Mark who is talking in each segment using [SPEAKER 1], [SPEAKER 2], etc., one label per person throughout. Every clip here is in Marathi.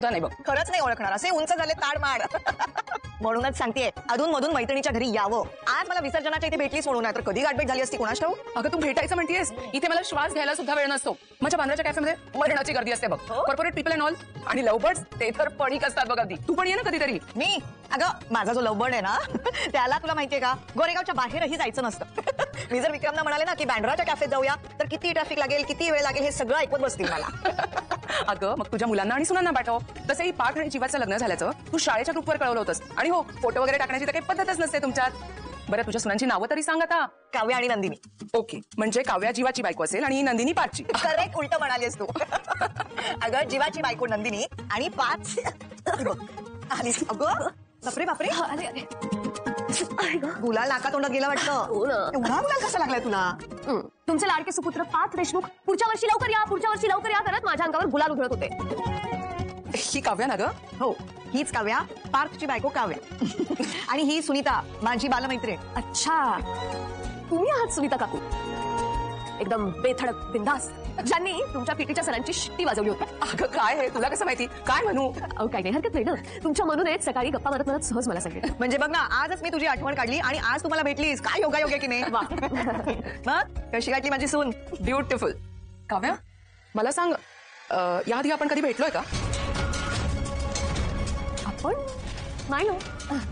[SPEAKER 1] नाही बघ,
[SPEAKER 2] खरंच नाही ओळखणार, असे उंच झाले ताडमाड. म्हणूनच सांगतेय, अधून मधून मैत्रिणीच्या घरी यावं. आज मला विसर्जनाच्या इथे भेटलीच म्हणून, तर कधी गाठभेट झाली असती कोणास ठाऊक.
[SPEAKER 1] अगं तू भेटायचं म्हणतेस, इथे मला श्वास घ्यायला सुद्धा वेळ नसतो. माझ्या बांद्राच्या कॅफेमध्ये मरणाची गर्दी असते बघ. कॉर्पोरेट पीपल अँड ऑल आणि लव्हबर्ड्स ते तर पडीक असतात बघ. अगदी तू पण ये ना कधीतरी.
[SPEAKER 2] मी अगं माझा जो लव्हबर्ड आहे ना त्याला तुला माहितीये का, गोरेगावच्या बाहेरही जायचं नसतं. मी जर विक्रमला म्हणाले ना की बँड्राच्या कॅफेत जाऊया, तर किती ट्रॅफिक लागेल, किती वेळ लागेल, हे सगळं ऐकवत बसतील मला.
[SPEAKER 1] अगं मग तुझ्या मुलांना आणि सुनांना पाठव. तसंही पाठ आणि जीवाचं लग्न झाल्याचं तू शाळेच्या ग्रुपवर कळवलं होतंस. आणि हो, फोटो वगैरे टाकण्याची तर काही पद्धतच नसते तुमच्यात. बरं तुझ्या सुनांची नावं तरी सांग आता.
[SPEAKER 2] काव्या आणि नंदिनी.
[SPEAKER 1] ओके, म्हणजे काव्या जीवाची बायको असेल आणि नंदिनी पाठची.
[SPEAKER 2] करेक्ट, उलट म्हणालीस तू. अगं जीवाची बायको नंदिनी आणि पाच आलीस. अगं बापरे बापरे, गुलाल नाका तोंडात गेला वाटतं. एवढा गुलाल कसा लागलाय तुला?
[SPEAKER 3] तुमचे लाडके सुपुत्र पार्थ देशमुख पुढच्या वर्षी लवकर या, पुढच्या वर्षी लवकर या करत माझ्या अंगावर गुलाल उधळत होते.
[SPEAKER 1] ही काव्या ना ग?
[SPEAKER 2] हो, हीच काव्या, पार्थची बायको काव्या. आणि ही सुनीता, माझी बालमैत्रीण.
[SPEAKER 3] अच्छा, तुम्ही आहात सुनीता काकू, एकदम बेधडक बिंदास, ज्यांनी तुमच्या पीटीच्या सरांची शिट्टी वाजवली होती.
[SPEAKER 1] अगं काय आहे, तुला कसं माहिती? काय म्हणू?
[SPEAKER 3] अहो काही नाही, हरकत नाही ना. तुमच्या म्हणूनच सकाळी गप्पा मारत मारत सहज मला सांगितलं.
[SPEAKER 2] म्हणजे बघ ना, आजच मी तुझी आठवण काढली आणि आज तुम्हाला भेटलीस. काय योगा योग्य की नाही? मग कशी गाठली माझी सून?
[SPEAKER 1] ब्युटिफुल. काव्या मला सांग, याआधी आपण कधी भेटलोय का?
[SPEAKER 3] आपण नाही हो,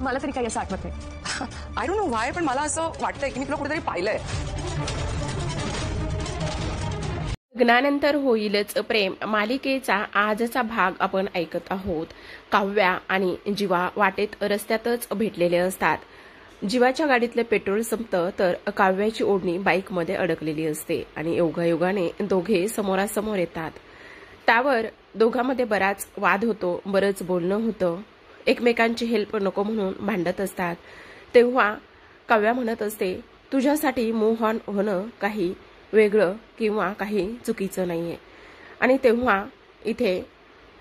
[SPEAKER 3] मला तरी काही असं आठवत नाही.
[SPEAKER 1] आय डोंट नो व्हाय, पण मला असं वाटतंय की मी तुला कुठेतरी पाहिलंय.
[SPEAKER 4] लग्नानंतर होईलच प्रेम मालिकेचा आजचा भाग आपण ऐकत आहोत. काव्या आणि जीवा वाटेत रस्त्यातच भेटलेले असतात. जीवाच्या गाडीतलं पेट्रोल संपतं तर काव्याची ओढणी बाईकमध्ये अडकलेली असते आणि योगायोगाने दोघे समोरासमोर येतात. त्यावर दोघांमध्ये बराच वाद होतो, बरंच बोलणं होतं. एकमेकांची हेल्प नको म्हणून भांडत असतात. तेव्हा काव्या म्हणत असते, तुझ्यासाठी मूव्ह ऑन होणं काही वेगळं किंवा काही चुकीचं नाहीये. आणि तेव्हा इथे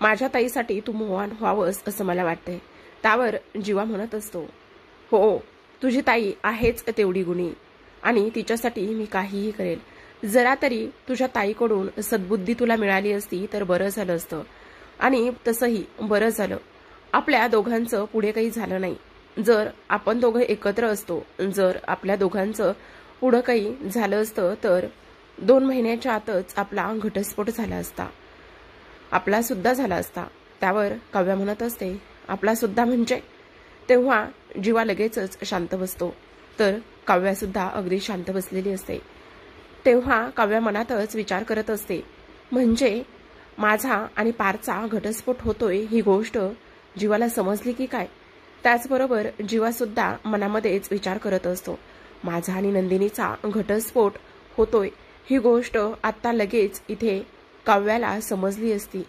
[SPEAKER 4] माझ्या ताईसाठी तू मूव्ह ऑन व्हावंस असं मला वाटतंय. त्यावर जीवा म्हणत असतो, हो तुझी ताई आहेच तेवढी गुणी आणि तिच्यासाठी मी काहीही करेल. जरा तरी तुझ्या ताईकडून सद्बुद्धी तुला मिळाली असती तर बरं झालं असतं. आणि तसंही बरं झालं, आपल्या दोघांचं पुढे काही झालं नाही. जर आपण दोघं एकत्र असतो, जर आपल्या दोघांचं पुढं काही झालं असतं तर 2 महिन्याच्या आतच आपला घटस्फोट झाला असता, आपला सुद्धा झाला असता. त्यावर काव्या म्हणत असते, आपला सुद्धा म्हणजे? तेव्हा जीवा लगेचच शांत बसतो, तर काव्या सुद्धा अगदी शांत बसलेली असते. तेव्हा काव्या मनातच विचार करत असते, म्हणजे माझा आणि पारचा घटस्फोट होतोय ही गोष्ट जीवाला समजली की काय? त्याचबरोबर जीवा सुद्धा मनामध्येच विचार करत असतो, माझा आणि नंदिनीचा घटस्फोट होतोय ही गोष्ट आता लगेच इथे काव्याला समजली असती.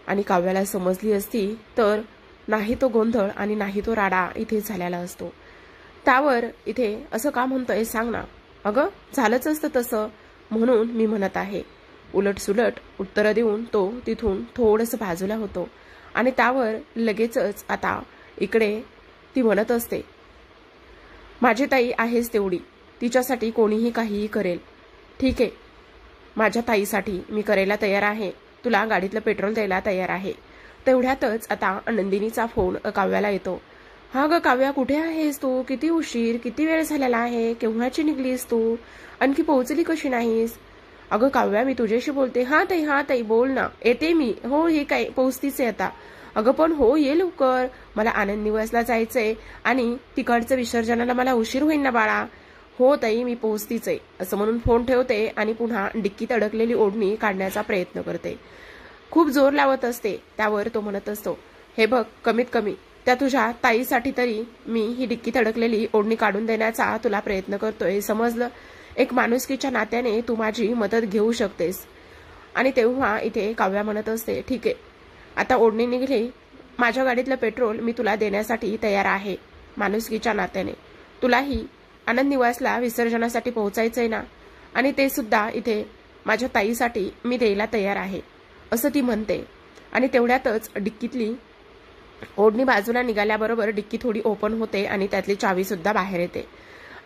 [SPEAKER 4] आणि काव्याला समजली असती तर नाही तो गोंधळ आणि नाही तो राडा इथे झालेला असतो. त्यावर इथे असं का म्हणतोय सांग ना? अगं झालंच असतं तसं म्हणून मी म्हणत आहे. उलटसुलट उत्तरं देऊन तो तिथून थोडंसं बाजूला होतो आणि त्यावर लगेचच आता इकडे ती म्हणत असते, माझी ताई आहेच तेवढी, तिच्यासाठी कोणीही काहीही करेल. ठीक आहे, माझ्या ताईसाठी मी करायला तयार आहे, तुला गाडीतलं पेट्रोल द्यायला तयार आहे. तेवढ्यातच आता नंदिनीचा फोन काव्याला येतो. हा ग काव्या, कुठे आहेस तू? किती उशीर, किती वेळ झालेला आहे, केव्हाची निघलीस तू? आणखी पोहोचली कशी नाहीस? अगं काव्या, मी तुझ्याशी बोलते. हा ताई बोल ना. येते मी. हो हे काय पोहोचतीच आहे आता. अगं पण हो ये लवकर, मला आनंद निवासला जायचंय आणि तिकडचं विसर्जनाला मला उशीर होईल ना बाळा. हो ताई मी पोहोचतीच आहे असं म्हणून फोन ठेवते आणि पुन्हा डिक्कीत अडकलेली ओढणी काढण्याचा प्रयत्न करते. खूप जोर लावत असते. त्यावर तो म्हणत असतो, हे बघ कमीत कमी त्या तुझ्या ताईसाठी तरी मी ही डिक्कीत अडकलेली ओढणी काढून देण्याचा तुला प्रयत्न करतोय, समजलं? एक माणुसकीच्या नात्याने तू माझी मदत घेऊ शकतेस. आणि तेव्हा इथे काव्या म्हणत असते, ठीक आहे आता ओढणी निघली, माझ्या गाडीतलं पेट्रोल मी तुला देण्यासाठी तयार आहे. माणुसकीच्या नात्याने तुलाही आनंद निवासला विसर्जनासाठी पोहोचायचंय ना, आणि ते सुद्धा इथे माझ्या ताईसाठी मी द्यायला तयार आहे असं ती म्हणते. आणि तेवढ्यातच डिक्कीतली ओढणी बाजूला निघाल्याबरोबर डिक्की थोडी ओपन होते आणि त्यातली चावी सुद्धा बाहेर येते.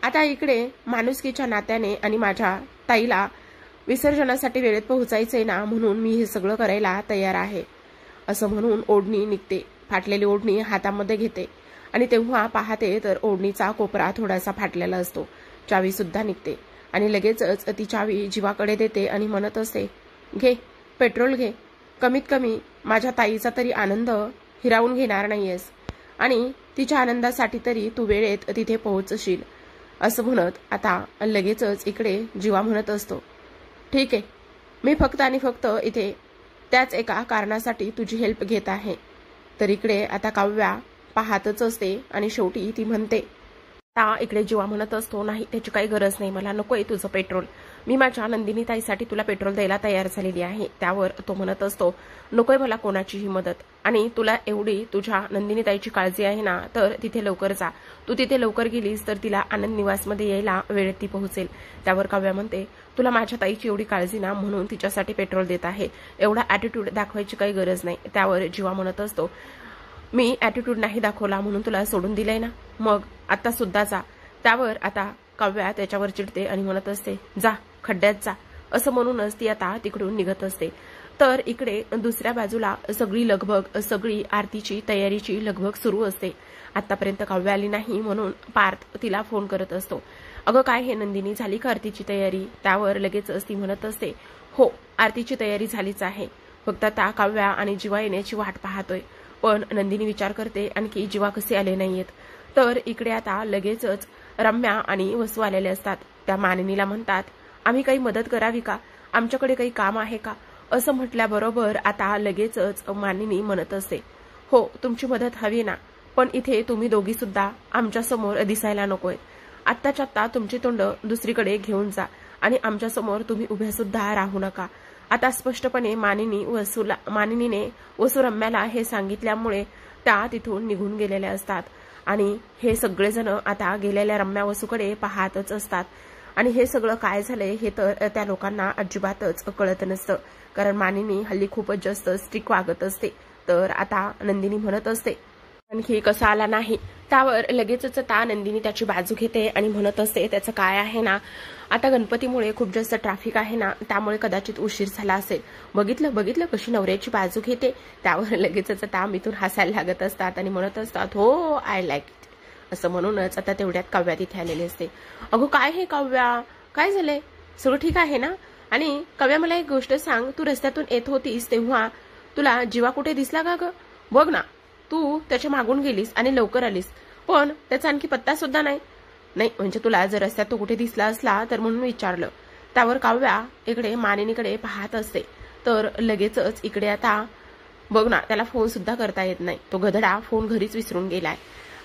[SPEAKER 4] आता इकडे माणुसकीच्या नात्याने आणि माझ्या ताईला विसर्जनासाठी वेळेत पोहोचायचंय ना, म्हणून मी हे सगळं करायला तयार आहे. असं म्हणून ओढणी निघते. फाटलेली ओढणी हातामध्ये घेते आणि तेव्हा पाहते तर ओढणीचा कोपरा थोडासा फाटलेला असतो. चावी सुद्धा निघते आणि लगेचच ती चावी जीवाकडे देते आणि म्हणत असते, घे पेट्रोल घे, कमीत कमी माझ्या ताईचा तरी आनंद हिरावून घेणार नाहीयेस आणि तिच्या आनंदासाठी तरी तू वेळेत तिथे पोहोचशील. असं म्हणत आता लगेचच इकडे जीवा म्हणत असतो, ठीक आहे, मी फक्त आणि फक्त इथे त्याच एका कारणासाठी तुझी हेल्प घेत आहे. तर इकडे आता काव्या पाहतच असते आणि शेवटी ती म्हणते, आता इकडे जीवा म्हणत असतो, नाही त्याची काही गरज नाही, मला नकोय तुझं पेट्रोल, मी माझ्या नंदिनी ताईसाठी तुला पेट्रोल द्यायला तयार झालेली आहे. त्यावर तो म्हणत असतो, नकोय मला कोणाचीही मदत, आणि तुला एवढी तुझ्या नंदिनी ताईची काळजी आहे ना तर तिथे लवकर जा. तू तिथे लवकर गेलीस तर तिला आनंद निवासमध्ये यायला वेळेत ती पोहोचेल. त्यावर काव्या म्हणते, तुला माझ्या ताईची एवढी काळजी ना म्हणून तिच्यासाठी पेट्रोल देत आहे, एवढा ॲटिट्यूड दाखवायची काही गरज नाही. त्यावर जीवा म्हणत असतो, मी ॲटिट्यूड नाही दाखवला म्हणून तुला सोडून दिलंय ना, मग आता सुद्धा जा. त्यावर आता काव्या त्याच्यावर चिडते आणि म्हणत असते, जा खड्ड्यात जा. असं म्हणूनच ती आता तिकडून निघत असते. तर इकडे दुसऱ्या बाजूला सगळी लगबग, सगळी आरतीची तयारीची लगबग सुरू असते. आतापर्यंत काव्या आली नाही म्हणून पार्थ तिला फोन करत असतो, अगं काय हे नंदिनी, झाली का आरतीची तयारी? त्यावर लगेचच ती म्हणत असते, हो आरतीची तयारी झालीच आहे, फक्त आता काव्या आणि जीवा येण्याची वाट पाहतोय. पण नंदिनी विचार करते आणखी जीवा कसे आले नाहीयेत. तर इकडे आता लगेचच रम्या आणि वसू आलेले असतात. त्या मानिनीला म्हणतात, आम्ही काही मदत करावी का, आमच्याकडे काही काम आहे का? असं म्हटल्याबरोबर आता लगेचच मानिनी म्हणत असते, हो तुमची मदत हवी ना, पण इथे तुम्ही दोघी सुद्धा आमच्या समोर दिसायला नकोय. आत्ताच्या आत्ता तुमची तोंड दुसरीकडे घेऊन जा आणि आमच्या समोर तुम्ही उभ्या सुद्धा राहू नका. आता स्पष्टपणे मानिनीने वसू रम्याला हे सांगितल्यामुळे त्या तिथून निघून गेलेल्या असतात आणि हे सगळेजण आता गेलेल्या रम्या वसूकडे पाहतच असतात. आणि हे सगळं काय झालंय हे तर त्या लोकांना अजिबातच कळत नसतं, कारण मानिनी हल्ली खूपच जास्त स्ट्रिक्ट वागत असते. तर आता नंदिनी म्हणत असते, आणखी कसा आला नाही. त्यावर लगेचच आता नंदिनी त्याची बाजू घेते आणि म्हणत असते, त्याचं काय आहे ना, आता गणपतीमुळे खूप जास्त ट्रॅफिक आहे ना, त्यामुळे कदाचित उशीर झाला असेल. बघितलं कशी नवऱ्याची बाजू घेते. त्यावर लगेचच आता मिथून हसायला लागत असतात आणि म्हणत असतात, हो आय लाईक इट. असं म्हणूनच आता तेवढ्यात काव्या तिथे आलेली असते. अगो काय हे काव्या, काय झालंय, सगळं ठीक आहे ना? आणि काव्या मला एक गोष्ट सांग, तू रस्त्यातून येत होतीस तेव्हा तुला जीवा कुठे दिसला का ग? बघ ना, तू त्याच्या मागून गेलीस आणि लवकर आलीस, पण त्याचा आणखी पत्ता सुद्धा नाही. नाही म्हणजे तुला जर रस्त्यात तो कुठे दिसला असला तर म्हणून विचारलं. त्यावर काव्या इकडे मानिनीकडे पाहत असते. तर लगेचच इकडे आता बघ ना, त्याला फोन सुद्धा करता येत नाही, तो गधडा फोन घरीच विसरून गेलाय.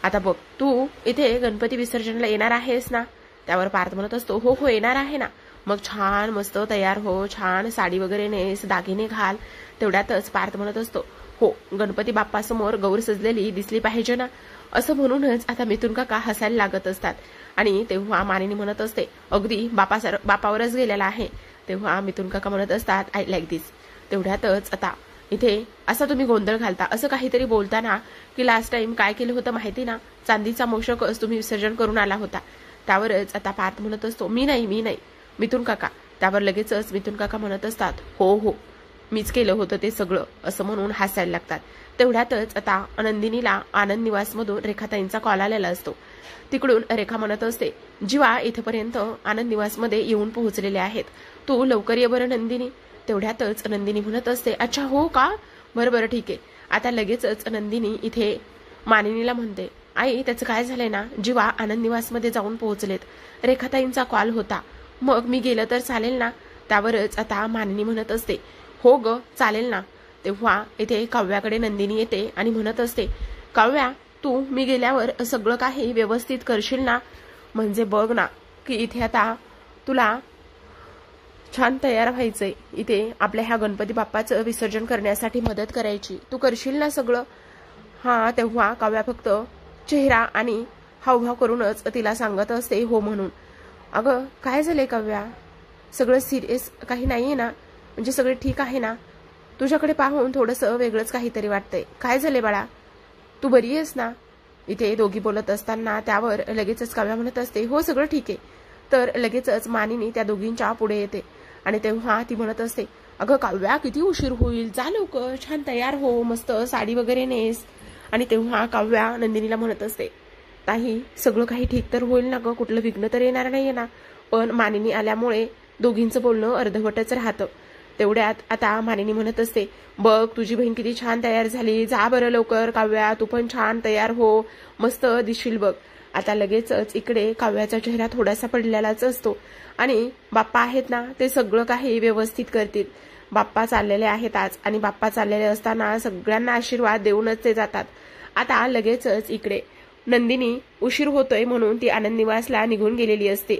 [SPEAKER 4] आता बघ, तू इथे गणपती विसर्जनाला येणार आहेस ना? त्यावर पार्थ म्हणत असतो, हो हो येणार आहे ना. मग छान मस्त तयार हो, छान साडी वगैरे नेस, दागिने घाल. तेवढ्यातच पार्थ म्हणत असतो, हो गणपती बाप्पासमोर गौर सजलेली दिसली पाहिजे ना. असं म्हणूनच आता मिथून काका हसायला लागत असतात. आणि तेव्हा मानिनी म्हणत असते, अगदी बापावरच गेलेला आहे. तेव्हा मिथून काका म्हणत असतात, आय लाईक दिस. तेवढ्यातच आता इथे असा तुम्ही गोंधळ घालता, असं काहीतरी बोलताना की लास्ट टाइम काय केलं होतं माहिती ना, चांदीचा मोषकच तुम्ही विसर्जन करून आला होता. त्यावरच आता पार्थ म्हणत असतो, मी नाही मिथून काका. त्यावर लगेचच मिथून काका म्हणत असतात, हो मीच केलं होतं ते सगळं. असं म्हणून हसायला लागतात. तेवढ्यातच आता नंदिनीला आनंद निवासमधून रेखाताईंचा कॉल आलेला असतो. तिकडून रेखा म्हणत असते, जीवा इथपर्यंत आनंद निवासमध्ये येऊन पोहोचलेले आहेत, तू लवकर ये बरं नंदिनी. तेवढ्यातच नंदिनी म्हणत असते, अच्छा हो का, बरं ठीक आहे. आता लगेचच नंदिनी इथे मानिनीला म्हणते, आई त्याचं काय झालंय ना, जीवा आनंद निवासमध्ये जाऊन पोहोचलेत, रेखाताईंचा कॉल होता, मग मी गेलं तर चालेल ना? त्यावरच आता मानिनी म्हणत असते, हो ग चालेल ना. तेव्हा इथे काव्याकडे नंदिनी येते आणि म्हणत असते, काव्या तू मी गेल्यावर सगळं काही व्यवस्थित करशील ना? म्हणजे बघ ना की इथे आता तुला छान तयार व्हायचंय, इथे आपल्या ह्या गणपती बाप्पाचं विसर्जन करण्यासाठी मदत करायची, तू करशील ना सगळं? हा. तेव्हा काव्या फक्त चेहरा आणि हावभाव करूनच तिला सांगत असते हो म्हणून. अगं काय झालंय काव्या, सगळं सिरियस काही नाहीये ना, म्हणजे सगळं ठीक आहे ना? तुझ्याकडे पाहून थोडंसं वेगळंच काहीतरी वाटतंय, काय झालंय बाळा, तू बरी आहेस ना? इथे दोघी बोलत असताना त्यावर लगेचच काव्या म्हणत असते, हो सगळं ठीक आहे. तर लगेचच मानिनी त्या दोघींच्या पुढे येते आणि तेव्हा ती म्हणत असते, अगं काव्या किती उशीर होईल, जा लवकर, छान तयार हो, मस्त साडी वगैरे नेस. आणि तेव्हा काव्या नंदिनीला म्हणत असते, ताई सगळं काही ठीक तर होईल ना ग, कुठलं विघ्न तर येणार नाहीये ना. पण मानिनी आल्यामुळे दोघींचं बोलणं अर्धवटच राहतं. तेवढ्यात आता मानिनी म्हणत असते, बघ तुझी बहीण किती छान तयार झाली, जा बरं लवकर काव्या, तू पण छान तयार हो, मस्त दिसशील बघ. आता लगेचच इकडे काव्याचा चेहरा थोडासा पडलेलाच असतो आणि बाप्पा आहेत ना ते सगळं काही व्यवस्थित करतील. बाप्पा चाललेले आहेत आज आणि बाप्पा चाललेले असताना सगळ्यांना आशीर्वाद देऊनच ते जातात. आता लगेचच इकडे नंदिनी उशीर होतोय म्हणून ती आनंद निवासला निघून गेलेली असते.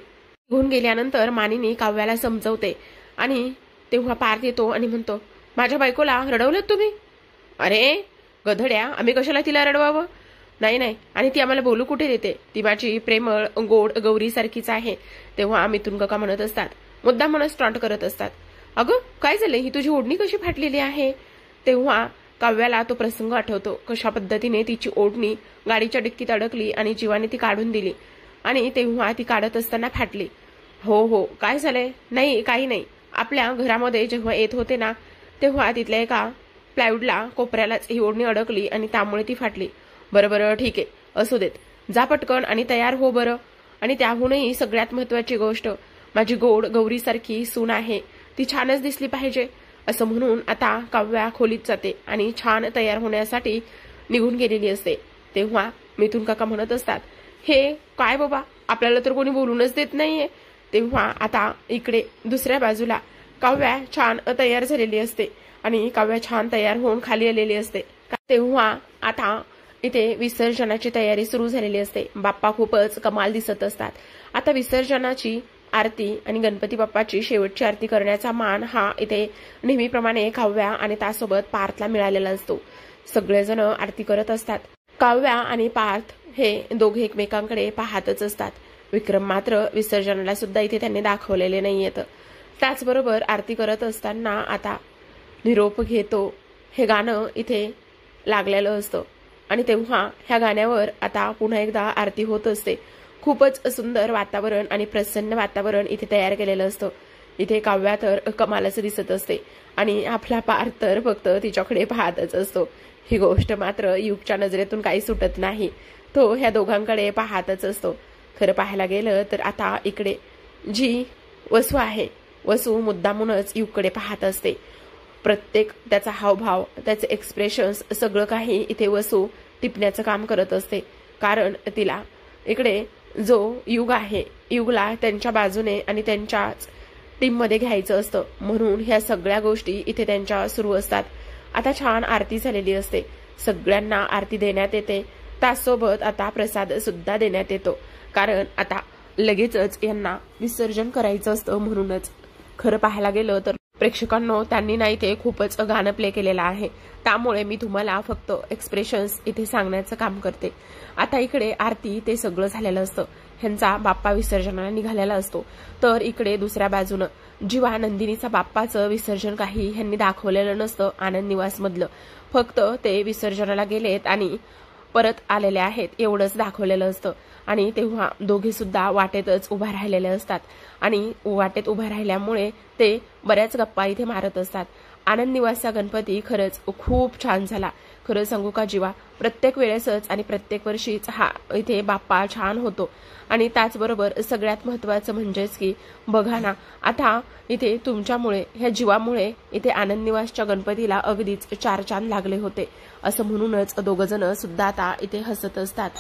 [SPEAKER 4] निघून गेल्यानंतर मानिनी काव्याला समजवते आणि तेव्हा पार्थ येतो आणि म्हणतो, माझ्या बायकोला रडवलं तुम्ही? अरे गधड्या, आम्ही कशाला तिला रडवावं? नाही नाही, आणि ती आम्हाला बोलू कुठे देते, ती माझी प्रेमळ गोड गौरी सारखीच आहे. तेव्हा मिथुन काका म्हणत असतात, मुद्दाम म्हणत स्टॉन्ट करत असतात, अगं काय झालंय, ही तुझी ओढणी कशी फाटलेली आहे. तेव्हा काव्याला तो प्रसंग आठवतो, कशा पद्धतीने तिची ओढणी गाडीच्या डिक्कीत अडकली आणि जीवाने ती काढून दिली आणि तेव्हा ती काढत असताना फाटली. हो हो, काय झालंय? नाही काही नाही, आपल्या घरामध्ये जेव्हा येत होते ना तेव्हा तिथल्या एका प्लायवूडला कोपऱ्यालाच ही ओढणी अडकली आणि त्यामुळे ती फाटली. बरं बरं ठीक आहे, असू देत, जा पटकन आणि तयार हो बरं. आणि त्याहूनही सगळ्यात महत्वाची गोष्ट, माझी गोड गौरीसारखी सून आहे, ती छानच दिसली पाहिजे. असं म्हणून आता काव्या खोलीत जाते आणि छान तयार होण्यासाठी निघून गेलेली असते. तेव्हा मिथुन काका म्हणत असतात, हे काय बाबा, आपल्याला तर कोणी बोलूनच देत नाहीये. तेव्हा आता इकडे दुसऱ्या बाजूला काव्या छान तयार झालेली असते आणि काव्या छान तयार होऊन खाली आलेली असते. तेव्हा आता इथे विसर्जनाची तयारी सुरू झालेली असते. बाप्पा खूपच कमाल दिसत असतात. आता विसर्जनाची आरती आणि गणपती बाप्पाची शेवटची आरती करण्याचा मान हा इथे नेहमीप्रमाणे काव्या आणि त्यासोबत पार्थला मिळालेला असतो. सगळेजण आरती करत असतात. काव्या आणि पार्थ हे दोघे एकमेकांकडे पाहतच असतात. विक्रम मात्र विसर्जनाला सुद्धा इथे त्यांनी दाखवलेले नाहीयेत. त्याचबरोबर आरती करत असताना आता निरोप घेतो हे गाणं इथे लागलेलं असतं आणि तेव्हा ह्या गाण्यावर आता पुन्हा एकदा आरती होत असते. खूपच सुंदर वातावरण आणि प्रसन्न वातावरण इथे तयार केलेलं असतं. इथे काव्या तर कमालच दिसत असते आणि आपला पार्थ तर फक्त तिच्याकडे पाहतच असतो. ही गोष्ट मात्र युगच्या नजरेतून काही सुटत नाही. तो ह्या दोघांकडे पाहतच असतो. खरं पाहायला गेलं तर आता इकडे जी वसू आहे, वसू मुद्दामूनच युगकडे पाहत असते. प्रत्येक त्याचा हावभाव, त्याचे एक्सप्रेशन्स सगळं काही इथे वसू टिपण्याचं काम करत असते. कारण तिला इकडे जो युग आहे, युगला त्यांच्या बाजूने आणि त्यांच्याच टीममध्ये घ्यायचं असतं. म्हणून ह्या सगळ्या गोष्टी इथे त्यांच्या सुरू असतात. आता छान आरती झालेली असते. सगळ्यांना आरती देण्यात येते. त्यासोबत आता प्रसाद सुद्धा देण्यात येतो. कारण आता लगेचच यांना विसर्जन करायचं असतं. म्हणूनच खरं पाहायला गेलं तर प्रेक्षकांनो, त्यांनी नाही ते खूपच गाणं प्ले केलेलं आहे. त्यामुळे मी तुम्हाला फक्त एक्सप्रेशन्स इथे सांगण्याचं काम करते. आता इकडे आरती ते सगळं झालेलं असतं. ह्यांचा बाप्पा विसर्जनाला निघालेला असतो. तर इकडे दुसऱ्या बाजूनं जीवा नंदिनीचा बाप्पाचं विसर्जन काही ह्यांनी दाखवलेलं नसतं. आनंद निवास मधलं फक्त ते विसर्जनाला गेलेत आणि परत आलेले आहेत एवढंच दाखवलेलं असतं. आणि तेव्हा दोघे सुद्धा वाटेतच उभा राहिलेले असतात आणि वाटेत उभा राहिल्यामुळे ते बऱ्याच गप्पा इथे मारत असतात. आनंद निवासचा गणपती खरंच खूप छान झाला. खरं सांगू का जीवा, प्रत्येक वेळेसच आणि प्रत्येक वर्षीच हा इथे बाप्पा छान होतो. आणि त्याचबरोबर सगळ्यात महत्वाचं म्हणजेच की बघा ना, आता इथे तुमच्यामुळे, ह्या जीवामुळे इथे आनंद निवासच्या गणपतीला अगदीच 4 चांद लागले होते. असं म्हणूनच दोघंजण सुद्धा आता इथे हसत असतात.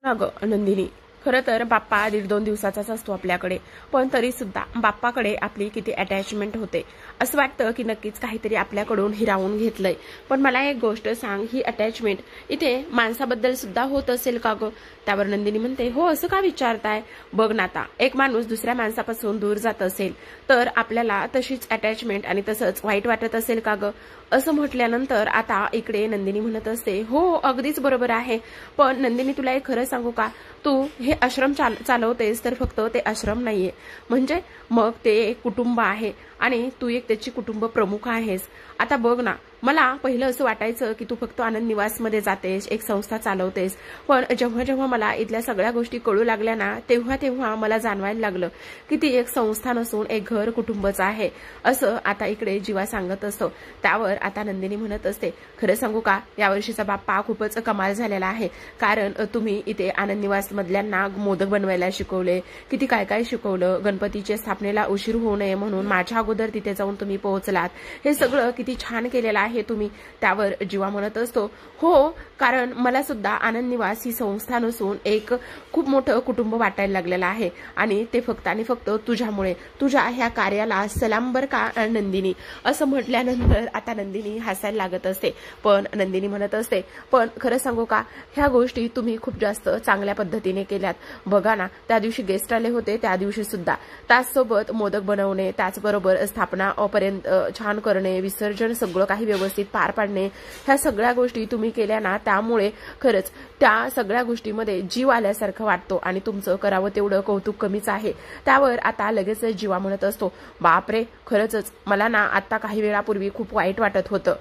[SPEAKER 4] अगं नंदिनी, खरं तर बाप्पा 1.5-2 दिवसाचाच असतो आपल्याकडे, पण तरी सुद्धा बाप्पाकडे आपली किती अटॅचमेंट होते. असं वाटतं की नक्कीच काहीतरी आपल्याकडून हिरावून घेतलंय. पण मला एक गोष्ट सांग, ही अटॅचमेंट इथे माणसाबद्दल सुद्धा होत असेल का गं? त्यावर नंदिनी म्हणते, हो असं का विचारताय? बघ ना, आता एक माणूस दुसऱ्या माणसापासून दूर जात असेल तर आपल्याला तशीच अटॅचमेंट आणि तसंच वाईट वाटत असेल का गं? असं म्हटल्यानंतर आता इकडे नंदिनी म्हणत असते, हो अगदीच बरोबर आहे. पण नंदिनी, तुला एक खरं सांगू का, तू हे आश्रम चालवतेस तर फक्त ते आश्रम नाहीये, म्हणजे मग ते एक कुटुंब आहे आणि तू एक त्याची कुटुंब प्रमुख आहेस. आता बघ ना, मला पहिलं असं वाटायचं की तू फक्त आनंद निवासमध्ये जातेस, एक संस्था चालवतेस, पण जेव्हा जेव्हा मला इथल्या सगळ्या गोष्टी कळू लागल्या ना, तेव्हा तेव्हा मला जाणवायला लागलं की ती एक संस्था नसून एक घर कुटुंबच आहे असं आता इकडे जीवा सांगत असतो. त्यावर आता नंदिनी म्हणत असते, खरं सांगू का, यावर्षीचा बाप्पा खूपच कमाल झालेला आहे. कारण तुम्ही इथे आनंद निवास मधल्यांना मोदक बनवायला शिकवले, किती काय काय शिकवलं, गणपतीच्या स्थापनेला उशीर होऊ नये म्हणून माझ्या अगोदर तिथे जाऊन तुम्ही पोहोचलात, हे सगळं किती छान केलेलं आहे तुम्ही. त्यावर जीवा म्हणत असतो, हो, कारण मला सुद्धा आनंद निवास ही संस्था नसून एक खूप मोठं कुटुंब वाटायला लागलेलं आहे आणि ते फक्त आणि फक्त तुझ्यामुळे, तुझ्या ह्या कार्याला सलाम बर का नंदिनी. असं म्हटल्यानंतर आता नंदिनी हसायला लागत असते. पण नंदिनी म्हणत असते, पण खरं सांगू का, ह्या गोष्टी तुम्ही खूप जास्त चांगल्या पद्धतीने केल्यात. बघा ना, त्या दिवशी गेस्ट आले होते, त्या दिवशी सुद्धा त्याचसोबत मोदक बनवणे, त्याचबरोबर स्थापना पर्यंत छान करणे, विसर्जन सगळं काही व्यवस्थित पार पाडणे, ह्या सगळ्या गोष्टी तुम्ही केल्या ना, त्यामुळे खरंच त्या सगळ्या गोष्टीमध्ये जीव आल्यासारखं वाटतो आणि तुमचं करावं तेवढं कौतुक कमीच आहे. त्यावर आता लगेच जीवा म्हणत असतो, बापरे, खरंच मला ना आता काही वेळापूर्वी खूप वाईट वाटत होतं.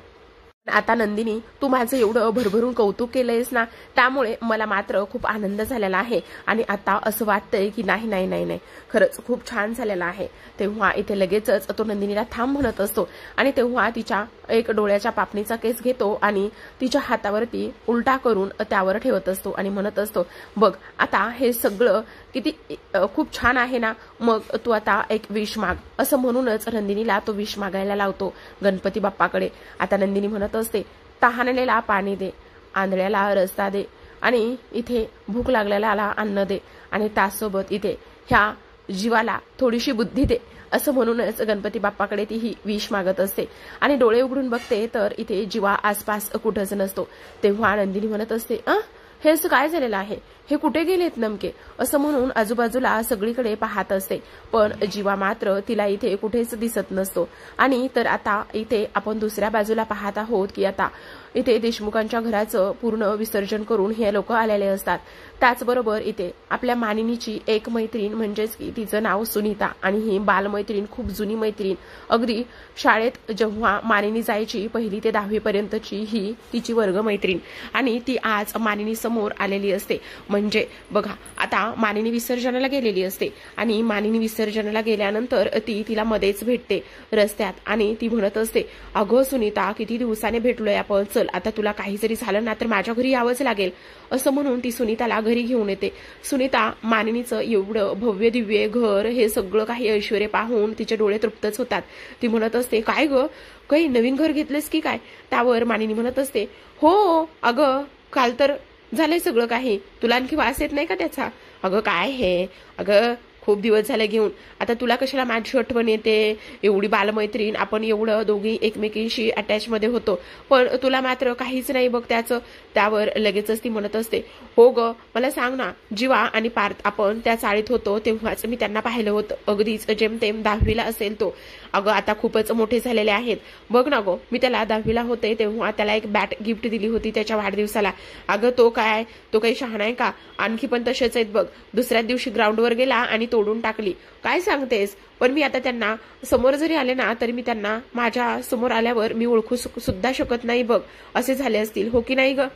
[SPEAKER 4] आता नंदिनी, तू माझं एवढं भरभरून कौतुक केलंयस ना, त्यामुळे मला मात्र खूप आनंद झालेला आहे आणि आता असं वाटतंय की नाही नाही नाही नाही, खरंच खूप छान झालेलं आहे. तेव्हा इथे लगेचच तो नंदिनीला थांब म्हणत असतो आणि तेव्हा तिच्या एक डोळ्याच्या पापणीचा केस घेतो आणि तिच्या हातावरती उलटा करून त्यावर ठेवत असतो आणि म्हणत असतो, बघ आता हे सगळं किती खूप छान आहे ना, मग तू आता एक विश माग. असं म्हणूनच नंदिनीला तो विश मागायला लावतो गणपती बाप्पाकडे. आता नंदिनी म्हणत असते, तहानलेला पाणी दे, आंधळ्याला रस्ता दे आणि इथे भूक लागलेल्याला अन्न दे आणि त्यासोबत इथे ह्या जीवाला थोडीशी बुद्धी दे. असं म्हणूनच गणपती बाप्पाकडे ती ही विश मागत असते आणि डोळे उघडून बघते तर इथे जीवा आसपास कुठंच नसतो. तेव्हा नंदिनी म्हणत असते, हे असं काय झालेलं आहे, हे कुठे गेलेत नेमके, असं म्हणून आजूबाजूला सगळीकडे पाहत असते. पण जीवा मात्र तिला इथे कुठेच दिसत नसतो. आणि तर आता इथे आपण दुसऱ्या बाजूला पाहत आहोत की आता इथे देशमुखांच्या घराचं पूर्ण विसर्जन करून हे लोक आलेले असतात. त्याचबरोबर इथे आपल्या मानिनीची एक मैत्रीण, म्हणजेच की तिचं नाव सुनीता आणि ही बालमैत्रीण, खूप जुनी मैत्रीण, अगदी शाळेत जेव्हा मानिनी जायची 1ली ते 10वी पर्यंतची ही तिची वर्ग मैत्रीण आणि ती आज मानिनी समोर आलेली असते. म्हणजे बघा, आता मानिनी विसर्जनाला गेलेली असते आणि मानिनी विसर्जनाला गेल्यानंतर तिला मध्येच भेटते रस्त्यात आणि ती म्हणत असते, अगं सुनीता, किती दिवसाने भेटलोय आपण, चल आता तुला काही जरी झालं ना तर माझ्या घरी यावंच लागेल. असं म्हणून ती सुनीताला घरी घेऊन येते. सुनीता मानिनीचं एवढं भव्य दिव्य घर, हे सगळं काही ऐश्वर्य पाहून तिचे डोळे तृप्तच होतात. ती म्हणत असते, काय ग, काही नवीन घर घेतलेस की काय? त्यावर मानिनी म्हणत असते, हो अगं, काल तर झालंय सगळं काही, तुला आणखी वास येत नाही का त्याचा? अगं काय हे, अगं खूप दिवस झाले घेऊन, आता तुला कशाला माझी आठवण येते, एवढी बालमैत्रीण, आपण एवढं दोघी एकमेकींशी अटॅच मध्ये होतो, पण तुला मात्र काहीच नाही बघ त्याचं. त्यावर लगेचच ती म्हणत असते, हो ग, मला सांग ना, जीवा आणि पार्थ आपण त्या चाळीत होतो तेव्हाच मी त्यांना पाहिलं होतं, अगदीच जेमतेम 10वीला असेल तो. अगं आता खूपच मोठे झालेले आहेत. बघ ना गो, मी त्याला 10वीला होते तेव्हा त्याला एक बॅट गिफ्ट दिली होती त्याच्या वाढदिवसाला. अगं तो काही शहाणा आहे का, आणखी पण तसेच आहेत बघ. दुसऱ्याच दिवशी ग्राउंडवर गेला आणि तोडून टाकली. काय सांगतेस? पण मी आता त्यांना समोर जरी आले ना तरी मी त्यांना माझ्या समोर आल्यावर मी ओळखू सुद्धा शकत नाही बघ, असे झाले असतील, हो की नाही ग?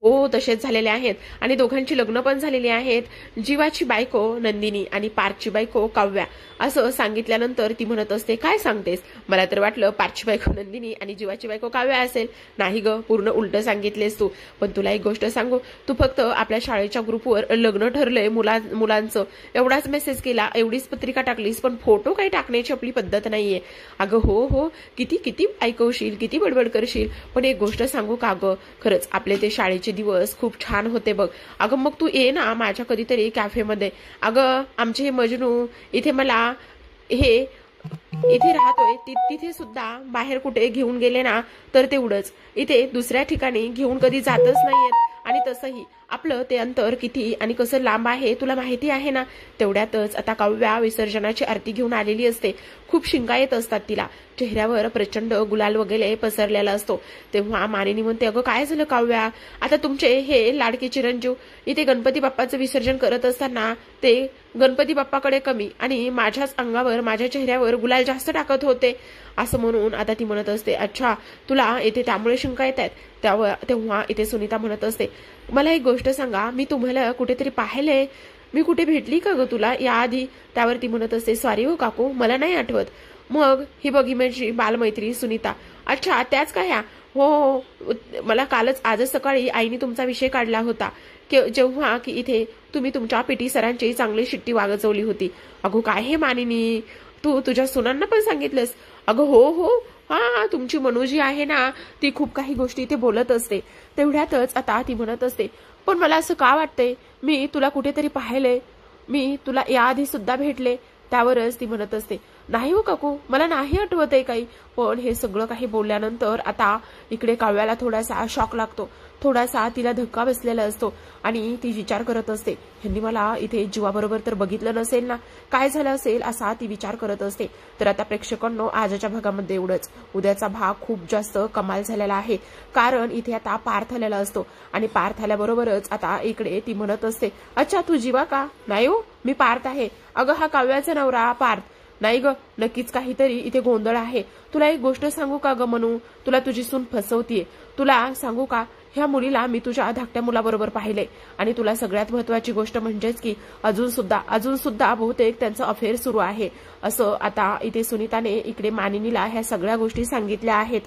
[SPEAKER 4] हो, तसेच झालेले आहेत आणि दोघांची लग्न पण झालेली आहेत. जीवाची बायको नंदिनी आणि पार्थची बायको काव्या. असं सांगितल्यानंतर ती म्हणत असते, काय सांगतेस? मला तर वाटलं पार्थची बायको नंदिनी आणि जीवाची बायको काव्या असेल. नाही ग, पूर्ण उलट सांगितलेस तू. पण तुला एक गोष्ट सांगू, तू फक्त आपल्या शाळेच्या ग्रुपवर लग्न ठरलंय मुलांचं एवढाच मेसेज केला, एवढीच पत्रिका टाकलीस, पण फोटो काही टाकण्याची आपली पद्धत नाहीये. अगं हो, किती किती ऐकवशील, किती बडबड करशील, पण एक गोष्ट सांगू का ग, खरंच आपले ते शाळेचे दिवस खूप छान होते बघ. अगं मग तू ये ना माझ्या कधीतरी कॅफेमध्ये. अगं आमचे हे मजनू इथे मला हे इथे राहतोय तिथे सुद्धा बाहेर कुठे घेऊन गेले ना तर तेवढंच, इथे दुसऱ्या ठिकाणी घेऊन कधी जातच नाहीयेत. आणि तसंही आपलं ते अंतर किती आणि कसं लांब आहे तुला माहिती आहे ना. तेवढ्यातच आता काव्या विसर्जनाची आरती घेऊन आलेली असते. खूप शिंका येत असतात तिला. चेहऱ्यावर प्रचंड गुलाल वगैरे पसरलेला असतो. तेव्हा मानिनी म्हणते, अगं काय झालं काव्या, आता तुमचे हे लाडके चिरंजीव इथे गणपती बाप्पाचं विसर्जन करत असताना ते गणपती बाप्पाकडे कमी आणि माझ्याच अंगावर माझ्या चेहऱ्यावर गुलाल जास्त टाकत होते असं म्हणून आता ती म्हणत असते, अच्छा तुला इथे त्यामुळे शिंका येत आहेत. तेव्हा इथे सुनीता म्हणत असते, मला एक गोष्ट सांगा, मी तुम्हाला कुठेतरी पाहिलंय, मी कुठे भेटली का ग तुला याआधी. त्यावरती म्हणत असते, सॉरी हो काकू, मला नाही आठवत. मग ही बघी माझी बालमैत्री सुनीता, अच्छा त्याच का ह्या, हो मला कालच आजच सकाळी आईने तुमचा विषय काढला होता जेव्हा की इथे तुम्ही तुमच्या पीटी सरांची चांगली शिट्टी वागवली होती. अगो काय हे मानिनी, तू तुझ्या सुनांना पण सांगितलंस. अगं हो हो, हा तुमची मनू जी आहे ना ती खूप काही गोष्टी इथे बोलत असते. तेवढ्यातच आता ती म्हणत असते, पण मला असं का वाटतंय मी तुला कुठेतरी पाहिलंय, मी तुला याआधी सुद्धा भेटले. त्यावरच ती म्हणत असते, नाही हो काकू, मला नाही आठवत आहे काही. पण हे सगळं काही बोलल्यानंतर आता इकडे काव्याला थोडासा शॉक लागतो, थोडासा तिला धक्का बसलेला असतो आणि ती विचार करत असते, ह्यांनी मला इथे जीवाबरोबर तर बघितलं नसेल ना, काय झालं असेल असा ती विचार करत असते. तर आता प्रेक्षकांनो, आजच्या भागामध्ये एवढंच. उद्याचा भाग खूप जास्त कमाल झालेला आहे, कारण इथे आता पार्थ आलेला असतो आणि पार्थ आल्याबरोबरच आता इकडे ती म्हणत असते, अच्छा तू जीवा का. नाही हो, मी पार्थ आहे. अगं हा काव्याचा नवरा पार्थ. नाही ग, नक्कीच काहीतरी इथे गोंधळ आहे. तुला एक गोष्ट सांगू का ग मनू, तुला तुझी सून फसवतीये. तुला सांगू का, ह्या मुलीला मी तुझ्या धाकट्या मुलाबरोबर पाहिले आणि तुला सगळ्यात महत्वाची गोष्ट म्हणजेच की अजून सुद्धा बहुतेक त्यांचं अफेअर सुरू आहे असं आता इथे सुनीताने इकडे मानिनीला ह्या सगळ्या गोष्टी सांगितल्या आहेत.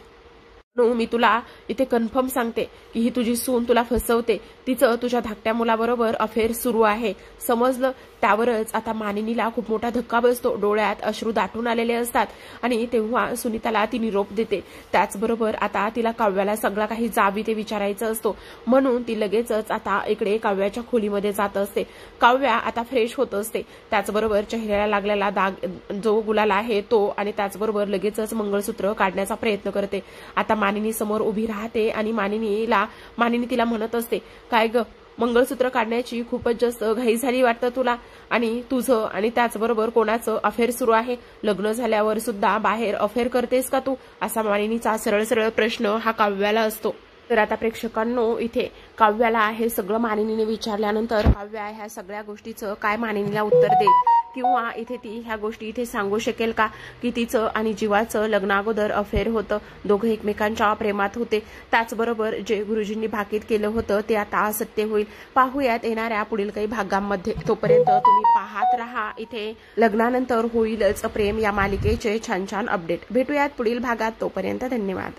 [SPEAKER 4] मी तुला इथे कन्फर्म सांगते की ही तुझी सून तुला फसवते, तिचं तुझ्या धाकट्या मुलाबरोबर अफेअर सुरू आहे, समजलं. त्यावरच आता मानिनीला खूप मोठा धक्का बसतो, डोळ्यात अश्रू दाटून आलेले असतात आणि तेव्हा सुनीताला ती निरोप देते. त्याचबरोबर आता तिला काव्याला सगळा काही जाब ते विचारायचं असतो, म्हणून ती लगेचच आता इकडे काव्याच्या खोलीमध्ये जात असते. काव्या आता फ्रेश होत असते. त्याचबरोबर चेहऱ्याला लागलेला दाग जो गुलाल आहे तो आणि त्याचबरोबर लगेचच मंगळसूत्र काढण्याचा प्रयत्न करते. आता मानिनी समोर उभी राहते आणि मानिनी तिला म्हणत असते, काय ग, मंगळसूत्र काढण्याची खूपच जास्त घाई झाली वाटतं तुला, आणि तुझं आणि त्याचबरोबर कोणाचं अफेअर सुरू आहे, लग्न झाल्यावर सुद्धा बाहेर अफेअर करतेस का तू, असा मानिनीचा सरळ प्रश्न हा काव्याला असतो. तर आता प्रेक्षकांनो, इथे काव्याला हे सगळं मानिनीने विचारल्यानंतर काव्या ह्या सगळ्या गोष्टीचं काय मानिनीला उत्तर देईल, किंवा इथे ती ह्या गोष्टी इथे सांगू शकेल का की तिचं आणि जीवाचं लग्नाअगोदर अफेअर होतं, दोघं एकमेकांच्या प्रेमात होते. त्याचबरोबर जे गुरुजींनी भाकीत केलं होतं ते आता सत्य होईल. पाहूयात येणाऱ्या पुढील काही भागांमध्ये. तोपर्यंत तुम्ही पाहत राहा इथे लग्नानंतर होईलच प्रेम या मालिकेचे छान अपडेट. भेटूयात पुढील भागात. तोपर्यंत धन्यवाद.